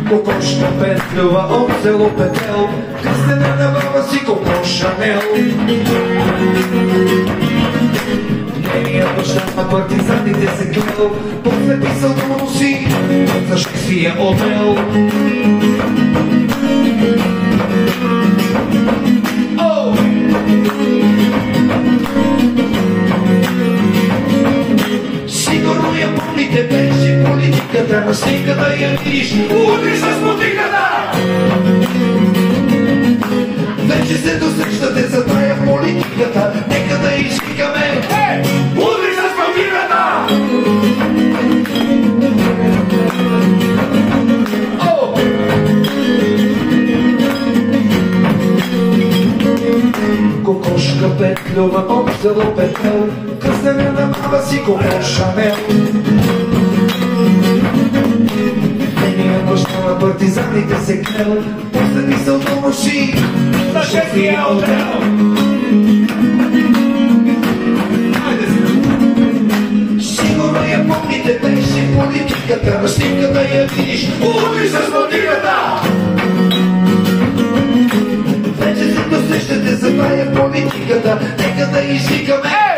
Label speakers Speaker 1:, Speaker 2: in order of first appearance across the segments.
Speaker 1: Кокошка Петлюва от село Петел, кръстена на баба си Коко Шанел. Нейният баща на партизаните се клел, после писал дома си, защо си я отвел. Сигурно я помните, беше политиката, но стига да я видиш, удри с мотиката! Вече се досещате за тая политиката, нека да извикаме, удри с мотиката! Кокошка Петлюва от село Петел, кръстена на баба си Коко Шанел. Нейният баща на партизаните се клел, после мисъл дома си, защо си я отвел. Сигурно я помните, беше политиката, на снимката я видиш, удри с мотиката! Вече се досещате за тая политиката, нека да извикаме,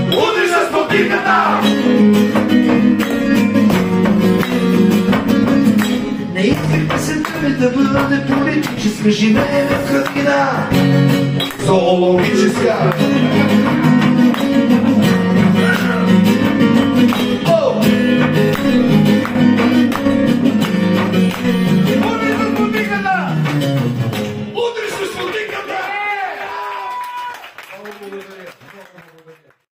Speaker 1: удри с мотиката! Не искахме се да бъде политическа, живеем в градина зоологическа.